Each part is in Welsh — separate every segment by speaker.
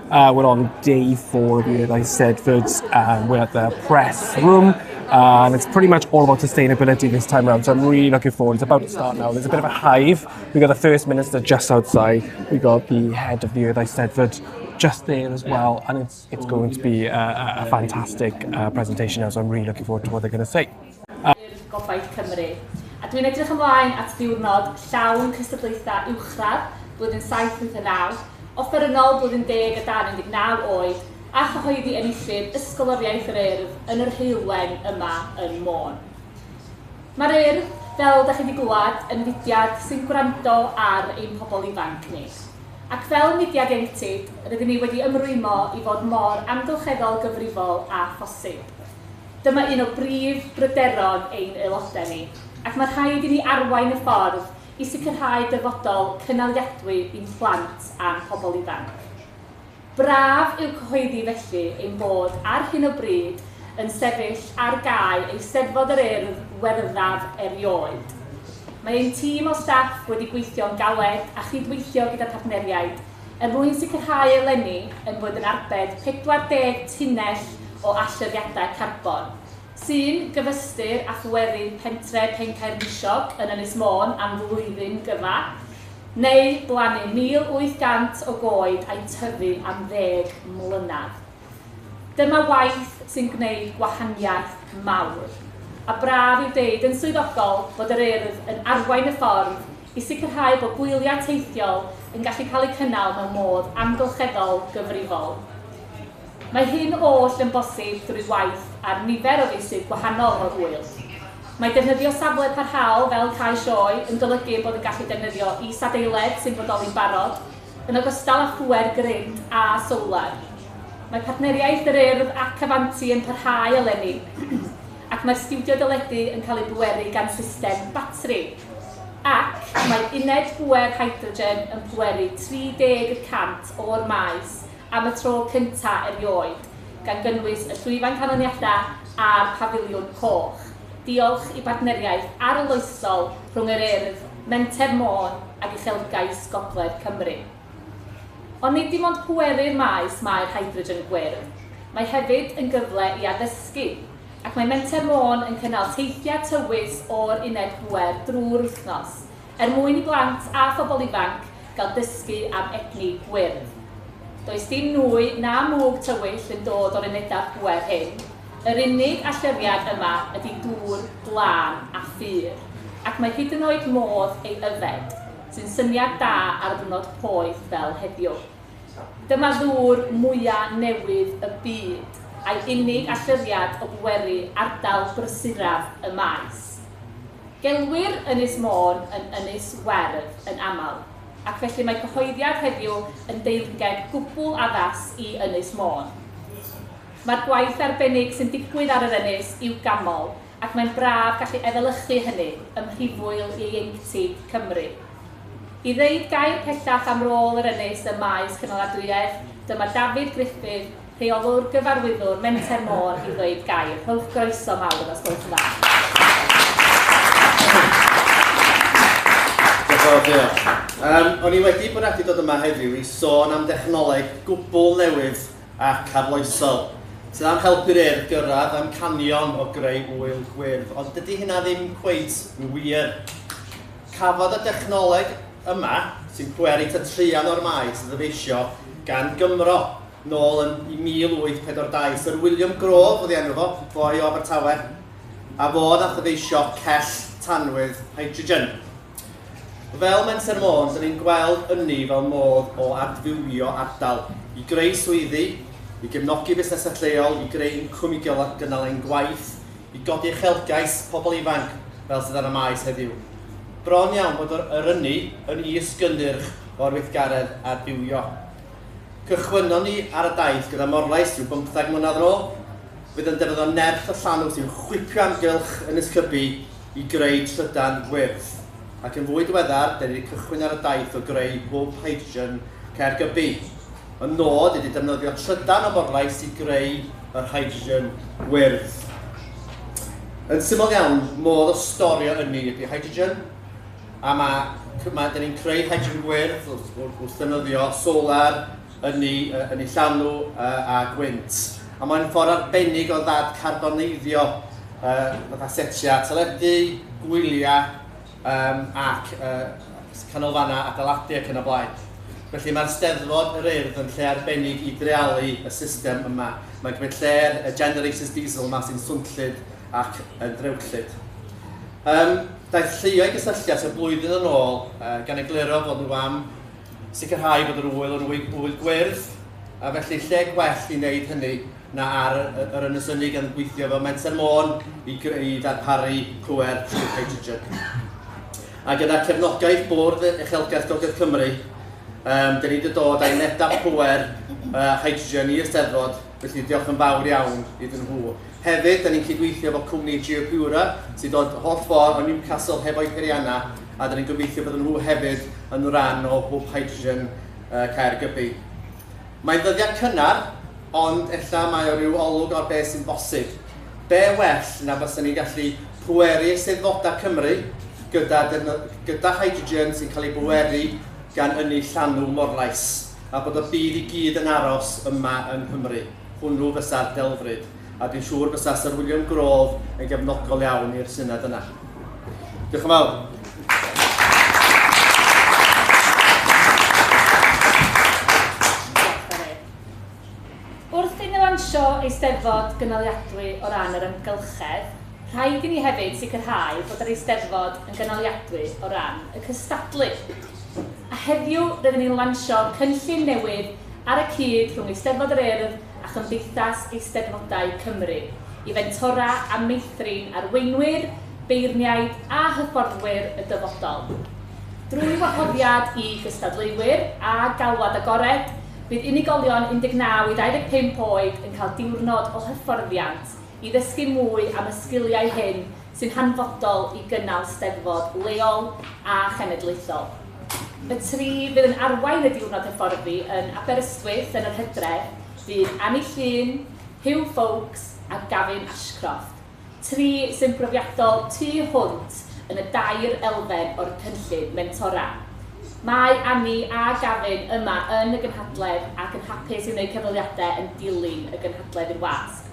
Speaker 1: We're on day 4 of Urdd Eisteddfod. We're at the press room, and it's pretty much all about sustainability this time around, so I'm really looking forward. It's about to start now. There's a bit of a hive. We've got the First Minister just outside. We've got the head of the Urdd Eisteddfod just there as well, and it's going to be a fantastic presentation now, so I'm really looking forward to what they're going to say.
Speaker 2: Gobaith Cymru. A dwi'n edrych ymlaen at ddiwrnod llawn cystadlaethau uwchradd blwyddyn 789, offerynnol blwyddyn 10 a 19 oed, a chyhoeddi enillydd ysgoloriaeth yr Urdd yn yr heulwen yma yn Môn. Mae'r Urdd, fel ydych chi wedi glywed, yn fudiad sy'n gwrando ar ein pobl ifanc ni. Ac fel mudiad ieuenctid, rydym ni wedi ymrwymo i fod mor amgylcheddol gyfrifol a phosib. Dyma un o brif bryderon ein aelodau ni, ac mae rhaid i ni arwain y ffordd i sicrhau dyfodol cynaliadwy i'n plant a'n pobl ifanc. Braf yw cyhoeddi felly ein bod ar hyn o bryd yn sefyll ar gau Eisteddfod yr Urdd werddaf erioed. Mae ein tîm o staff wedi gweithio'n galed a chydweithio gyda partneriaid mwyn sicrhau eleni yn bod yn arbed 40 tunnell o allyriadau carbon, sy'n gyfystyr a phweru pentre Pencaernisiog yn Ynys Môn am flwyddyn gyfa, neu blannu 1,800 o goed a'i tyfu am 10 mlynedd. Dyma waith sy'n gwneud gwahaniaeth mawr, a braf i'w deud yn swyddogol bod yr Urdd yn arwain y ffordd i sicrhau bod gwyliau teithiol yn gallu cael eu cynnal mewn modd amgylcheddol gyfrifol. Mae hyn oll yn bosib drwy waith ar nifer o feysydd gwahanol o'r hwyl. Mae defnyddio safle parhaol fel cae sioe yn golygu bod yn gallu defnyddio is-adeiled sy'n bodoli'n barod, yn ogystal â phwer grynd a solar. Mae partneriaeth yr Urdd ac Afanti yn parhau eleni, ac mae'r stiwdio deledu yn cael ei bweru gan system batri. Ac mae uned pwer hydrogen yn pweru 30% o'r maes am y tro cyntaf erioed, gan gynnwys y llwyfan canlyniadau a'r pafiliwn coch. Diolch i partneriaeth arloesol rhwng yr Urdd, Menter Môn ac Uchelgais Gogledd Cymru. Ond nid dim ond pweru'r maes mae'r hydrogen gwyrdd. Mae hefyd yn gyfle i addysgu, ac mae Menter Môn yn cynnal teithiau tywys o'r uned pwer drwy'r wythnos, mwyn i blant a phobl ifanc gael dysgu am egni gwyrdd. Does dim nwy na mwg tywyll yn dod o'r unedau pwer hyn. Yr unig allyriad yma ydy dŵr, glân a ffyr, ac mae hyd yn oed modd ei yfed, sy'n syniad da ar ddwrnod poeth fel heddiw. Dyma ddŵr mwyaf newydd y byd, a'i unig allyriad o bweru ardal brysuraf y maes. Gelwir Ynys Môn yn Ynys Werdd yn aml, ac felly mae cyhoeddiad heddiw yn deyrnged gwbl addas i Ynys Môn. Mae'r gwaith arbennig sy'n digwydd ar yr ynys i'w gamol, ac mae'n braf gallu efelychu hynny ym mhrifwyl ieuenctid Cymru. I ddeud gair pellach am rôl yr ynys y maes cynaladwyedd, dyma David Griffith, rheolwr gyfarwyddwr Menter Môn i ddweud gair. Rhowch groeso mawr os gwelwch yn dda.
Speaker 3: O'n i wedi bwriadu dod yma heddiw i sôn am dechnoleg gwbl newydd ac arloesol, sydd am helpu'r Urdd gyrraedd amcanion o greu ŵyl gwyrdd, ond dydy hynna ddim cweit yn wir. Cafodd y dechnoleg yma, sy'n pweru tytrian o'r maes, y ddyfeisio gan Gymro nôl yn 1842, Sir William Grove oedd enw fo, boi o Abertawe, a fod a ddyfeisio cell tanwydd hydrogen. Fel Menter Môn, dyn ni'n gweld ynni fel modd o adfywio ardal i greu swyddi, i gefnogi busnesau lleol, i greu incwm i gynnal ein gwaith, i godi uchelgais pobl ifanc fel sydd ar y maes heddiw. Bron iawn bod yr ynni yn is-gynnyrch o'r weithgaredd adfywio. Cychwynnon ni ar y daith gyda morlais rhyw 15 mlynedd yn ôl, fydd yn defnyddio nerth y llanw sy'n chwipio amgylch Ynys Cybi i greu trydan wyrdd. Ac yn fwy diweddar, da ni wedi cychwyn ar y daith o greu hwb hydrogen Caergybi. Y nod ydy defnyddio trydan o morlais i greu yr hydrogen wyrdd. Yn syml iawn, modd o storio ynni ydy hydrogen, a da ni'n creu hydrogen wyrdd wrth ddefnyddio solar yn ei llanw a gwynt. A mae'n ffordd arbennig o ddad carboneiddio fatha setia teledu, gwyliau ac canolfanna adeiladu ac yn y blaen. Felly mae'r Steddfod yr Urdd yn lle arbennig i dreialu y system yma. Mae'n gwneud lle'r generators diesel yma sy'n swnllyd ac yn drewllyd. Daeth llio i gysylltiad y blwyddyn yn ôl gan egluro fod nhw am sicrhau bod yr ŵyl yn ŵyl gwyrdd, a felly lle gwell i wneud hynny na ar yr ynysynnig yn gweithio fel menter môn i ddarparu pŵer trwy hydrogen. A gyda cefnogaeth Bwrdd Uchelgais Gogledd Cymru, dyn ni wedi dod â'i unedau pŵer hydrogen i'r Steddfod, felly diolch yn fawr iawn iddyn nhw. Hefyd, dyn ni'n cydweithio efo cwmni Geopura, sy'n dod holl ffordd o Newcastle hefo'i Periana, a dyn ni'n gobeithio bod nhw hefyd yn rhan o hwb hydrogen Caergybi. Mae'n ddyddiau cynnar, ond ella mae o ryw olwg o'r beth sy'n bosib. Be well na bysyn ni'n gallu pweru Eisteddfodau Cymru gyda hydrogen sy'n cael ei bweru gan ynni llanw morlais, a bod y byd i gyd yn aros yma yng Nghymru. Hwnnw fysa'r delfryd, a dwi'n siŵr fysa Sir William Grove yn gefnogol iawn i'r synad yna. Diolch yn fawr.
Speaker 2: Wrth i ni lansio Eisteddfod gynaliadwy o ran yr ymgylchedd, rhaid i ni hefyd sicrhau bod yr Eisteddfod yn gynaliadwy o ran y cystadlu. A heddiw rydyn ni'n lansio cynllun newydd ar y cyd rhwng Eisteddfod yr Urdd a Chymdeithas Eisteddfodau Cymru i fentora a meithrin arweinwyr, beirniaid a hyfforddwyr y dyfodol. Drwy wahoddiad i gystadleuwyr a galwad agored, bydd unigolion 19 i 25 oed yn cael diwrnod o hyfforddiant i ddysgu mwy am y sgiliau hyn sy'n hanfodol i gynnal Steddfod leol a chenedlaethol. Y tri fydd yn arwain y diwrnod hyfforddi yn Aberystwyth yn yr Hydref fydd Annie Llun, Hugh Folks a Gavin Ashcroft. Tri sy'n profiadol tu hwnt yn y 2 elfen o'r cynllun mentora. Mae Annie a Gavin yma yn y gynhadledd ac yn hapus i wneud cyfweliadau yn dilyn y gynhadledd yn wasg.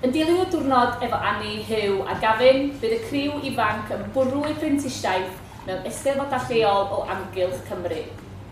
Speaker 2: Yn dilyn y diwrnod efo Annie, Hugh a Gavin, bydd y criw ifanc yn bwrw eu prentisiaeth mewn Eisteddfodau lleol o amgylch Cymru,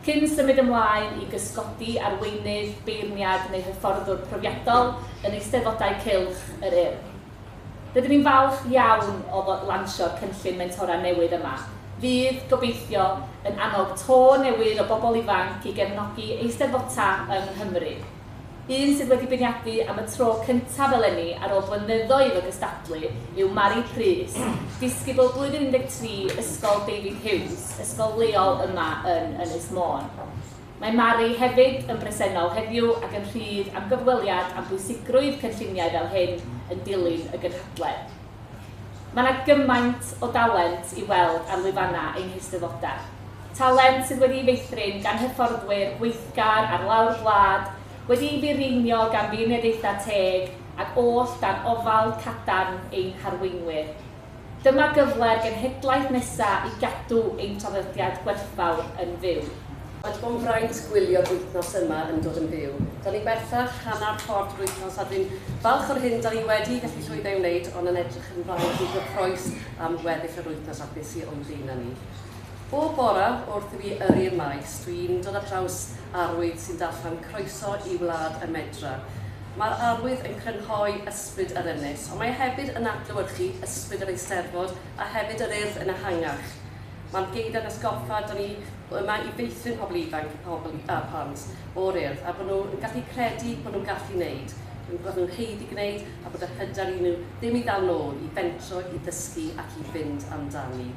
Speaker 2: cyn symud ymlaen i gysgodi arweinydd, beirniad neu hyfforddwr profiadol yn Eisteddfodau Cylch yr Urdd. Rydyn ni'n falch iawn o lansio'r cynllun mentora newydd yma. Fydd gobeithio yn annog to newydd o bobl ifanc i gefnogi Eisteddfodau yng Nghymru. Un sydd wedi beirniadu am y tro cyntaf eleni ar ôl blynyddoedd o gystadlu yw Mari Prys, disgybl blwyddyn 13 Ysgol David Hughes, ysgol leol yma yn Ynys Môn. Mae Mari hefyd yn bresennol heddiw ac yn rhydd am gyfweliad am bwysigrwydd cynlluniau fel hyn yn dilyn y gynhadledd. Mae yna gymaint o dalent i weld ar lwyfannau ein Eisteddfodau. Talent sydd wedi ei feithrin gan hyfforddwyr gweithgar ar lawr gwlad, wedi ei fireinio gan feirniadaethau teg ac oll dan ofal cadarn ein harweinwyr. Dyma gyfle'r genhedlaeth nesaf i gadw ein traddodiad gwerthfawr yn fyw.
Speaker 4: Mae bod fraint gwylio'r wythnos yma yn dod yn byw. Da ni bellach hanner ffordd yr wythnos a dwi'n falch o'r hyn da ni wedi gallu llwyddo i wneud, ond yn edrych yn fawr i gyffroes am weddill yr wythnos a beth sy'n oedden ni. Bob bore wrth i fi yrru'r maes, dwi'n dod ar draws arwydd sy'n darllen croeso i wlad y Medra. Mae'r arwydd yn crynhoi ysbryd yr ynys, ond mae hefyd yn adlewyrchu ysbryd yr Eisteddfod a hefyd yr Urdd yn ehangach. Mae'n geid yn ysgoffa, da ni yma i feithrin pobl ifanc a plant o'r Urdd, a bod nhw'n gallu credu bod nhw'n gallu gwneud, bod nhw'n heiddi gwneud, a bod y hyder i nhw ddim i ddal nôl i fentro, i ddysgu ac i fynd amdani.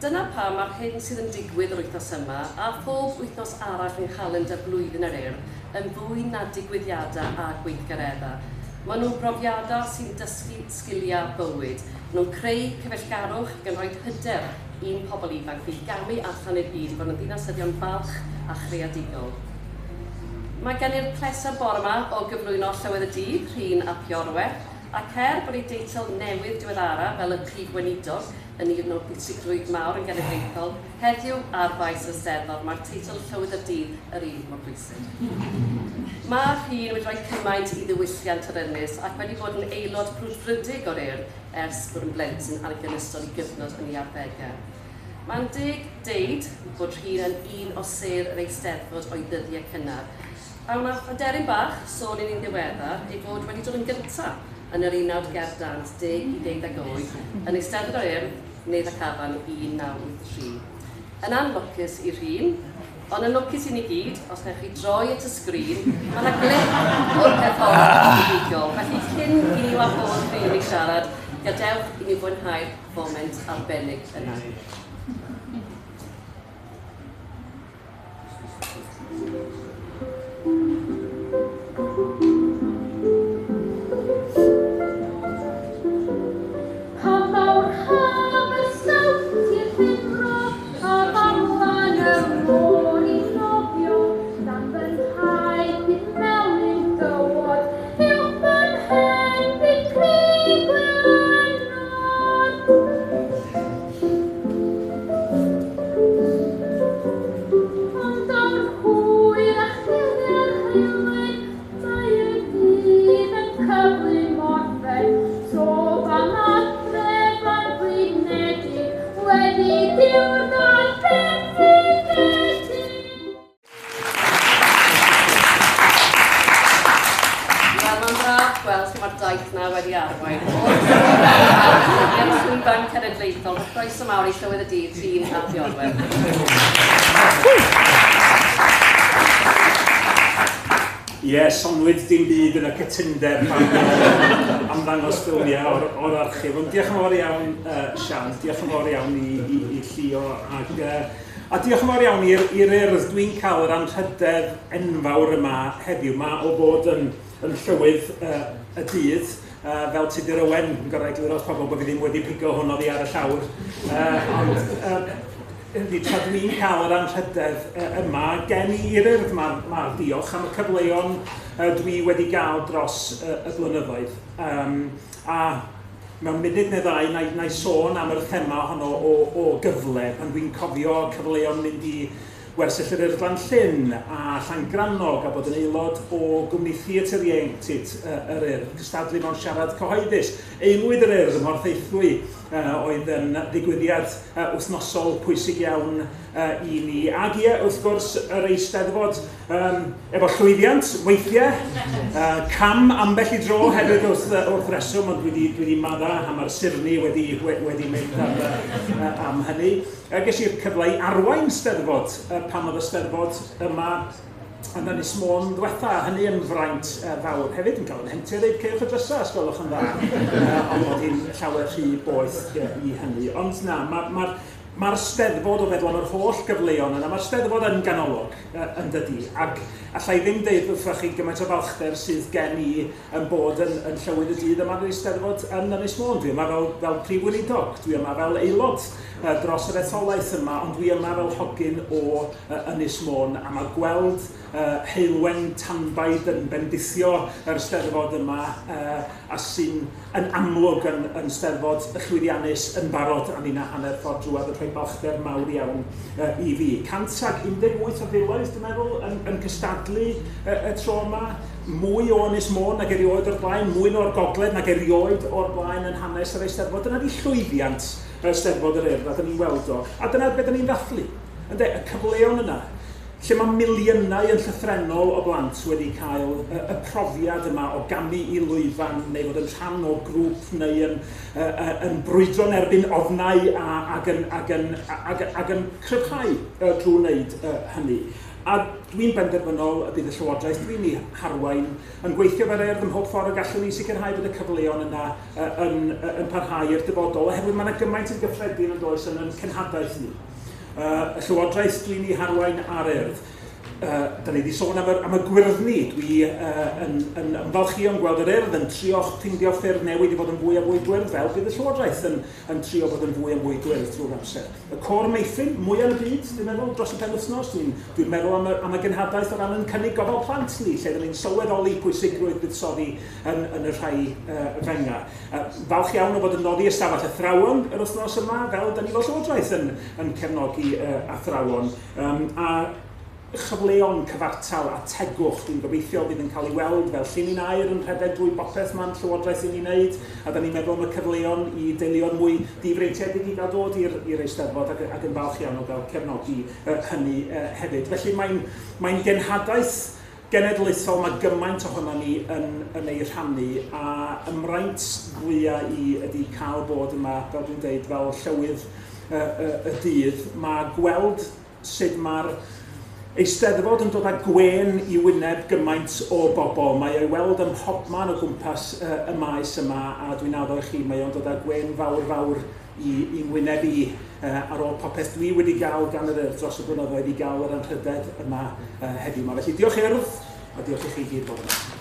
Speaker 4: Dyna pam mae'r hyn sydd yn digwydd yr wythnos yma a phob wythnos arall yn calendar blwyddyn yr Urdd yn fwy na digwyddiadau a gweithgareddau. Maen nhw'n brofiadau sy'n dysgu sgiliau bywyd. Nhw'n creu cyfeillgarwch gan roi hyder i'n pobl ifanc i gamu allan i'r byd i fod yn ddinasyddion balch a chreadigol. Mae gen i'r pleser bore yma o gyflwyno Llywedd y Dydd, Rhin a Piorwedd, ac bod ei deitl newydd diweddara fel y Prif Weinidog, yn un o bwysigrwydd mawr yn genedlaethol, heddiw ar faes y Steddfod, mae'r teitl Llywydd y Dydd yr un mor bwysig. Mae'r hun wedi rhoi cymaint i ddiwylliant yr ynys ac wedi bod yn aelod brwdfrydig o'r Urdd ers bod yn blentyn ar gynystod i gyfnod yn ei arddegau. Mae'n deg deud bod hun yn un o sêr yr Eisteddfod o'i ddyddiau cynnar. A wnaeth aderyn bach sôn i'n ddiweddar ei fod wedi dod yn gyntaf yn yr 19 10 i 18 yn Eisteddfod o'r Urdd, Nedd y Cafan 1983. Yn anlwcus i'r hun, ond yn lwcus i ni gyd, os wnewch chi droi at y sgrin, mae yna glip o'r pethau digol. Felly cyn i ni wahodd rhywun i siarad, gadewch i ni fwynhau'r foment arbennig yna. Mae'r daith na wedi arwain. I'r llwyfan cenedlaethol, croeso mawr i Llywydd y Dydd, Llun a Diolwedd.
Speaker 5: Ie, sonwyd dim byd yn y cytundeb am ddangos ffilmiau o'r archif. Ond diolch yn fawr iawn, Sian, diolch yn fawr iawn i Llio. A diolch yn fawr iawn i'r Urdd. Dwi'n cael yr anrhydedd enfawr yma heddiw. Mae o bod yn llywydd y dydd, fel ti di'r Owen, yn gorau egluro pobl bod fi ddim wedi pigo hwn oddi ar y llawr. Tra dwi'n cael yr anrhydedd yma, gen i'r Urdd, mae'r diolch am y cyfleon dwi wedi gael dros y blynyddoedd. A mewn munud neu ddau, na i sôn am yr thema honno o gyfle, pan dwi'n cofio cyfleon mynd i wersyll yr Urdd Llyn a Llangrannog a bod yn aelod o gwmni theatr ieuenctid yr Urdd, cystadlu mewn siarad cyhoeddus. Aelwyd yr Urdd ym Mhorthaethwy oedd yn ddigwyddiad wythnosol pwysig iawn i ni. Ac ie, wrth gwrs, yr Eisteddfod efo llwyddiant, weithiau, cam ambell i dro hefyd wrth reswm, ond dwi wedi madda am yr sirni wedi mynd am hynny. Ges i'r cyfle i arwain Steddfod pan oedd y Steddfod yma yn Ynys Môn diwetha, hynny yn fraint fawr. Hefyd yn cael yn hentio dweud cewch y drysau, os gwelwch yn dda, ond oedd hi'n llawer rhy boeth i hynny. Ond na, mae'r Steddfod o feddwl am yr holl gyfleon yna, mae'r Steddfod yn ganolog yn dydi, ac allai ddim deud wrthych chi gymaint o falchder sydd gen i yn bod yn Llywydd y Dydd yma'r Eisteddfod yn Ynys Môn. Dwi yma fel prif weinidog, dwi yma fel aelod dros yr etholaeth yma, ond dwi yma fel hogyn o Ynys Môn, a mae gweld heilwen tanbaid yn bendithio yr Steddfod yma a sy'n yn amlwg yn Steddfod y llwyddiannus yn barod a ni'n hanner ffordd drwad yn rhoi balchder mawr iawn i fi. 118 o filoedd, dwi'n meddwl, yn cystadlu y tro yma. Mwy o Ynys Môn nag erioed o'r blaen, mwy o'r gogledd nag erioed o'r blaen yn hanes yr Eisteddfod. Dyna di llwyddiant y Steddfod yr Urdd, a dyna ni'n weld o. A dyna beth ni'n ddathlu. Y cyfleon yna, lle mae miliynau yn llythrenol o blant wedi cael y profiad yma o gamu i lwyfan neu fod yn rhan o grŵp neu yn brwydro'n erbyn ofnau ac yn cryfhau drwy wneud hynny. A dwi'n benderfynol y bydd y Llywodraeth dwi'n ei harwain yn gweithio fel Urdd ym mhob ffordd a gallwn ni sicrhau bod y cyfleon yna yn parhau i'r dyfodol, oherwydd mae yna gymaint yn gyffredin yn does yn cenhadaeth ni. Y Llywodraeth dwi'n ei harwain ar Urdd. da ni wedi sôn am y gwyrddni. Dwi yn ymfalchu o'n gweld yr Urdd yn trio ffeindio ffyrdd newid i fod yn fwy a fwy gwyrdd fel bydd y Llywodraeth yn trio fod yn fwy a fwy gwyrdd trwy'r amser. Y cor meithrin, mwy ar y byd, dwi'n meddwl, dros y penwythnos. Dwi'n meddwl am y genhadaeth o ran yn cynnig gofal plant ni, lle dyn ni'n sylweddoli pwysigrwydd buddsoddi yn y rhai fenga. Falch iawn o fod yn noddi ystafell athrawon yr wythnos yma, fel dyn ni fel Llywodraeth yn cefnogi athrawon. A chyfleon cyfartal a tegwch, dwi'n gobeithio bydd yn cael ei weld fel llun i'n air yn rhedeg drwy bopeth ma'n Llywodraeth i ni wneud, a da ni'n meddwl am y cyfleon i deuluodd mwy difreintiedig i gael dod i'r Eisteddfod ac yn falch iawn o gael cefnogi hynny hefyd. Felly mae'n genhadaeth genedlaethol, mae gymaint ohono ni yn ei rhannu, a ymraint fwyaf ydy cael bod yma, fel dwi'n dweud, fel llywydd y dydd. Mae gweld sut mae'r Eisteddfod yn dod â gwen i wyneb gymaint o bobl. Mae ei weld ym mhobman o gwmpas y maes yma, a dwi'n addo i chi, mae o'n dod â gwen fawr i wyneb i ar ôl popeth dwi wedi gael gan yr Urdd dros y blynyddoedd i gael yr anrhydedd yma heddiw yma. Felly diolch Urdd, a diolch i chi gyd bod yma.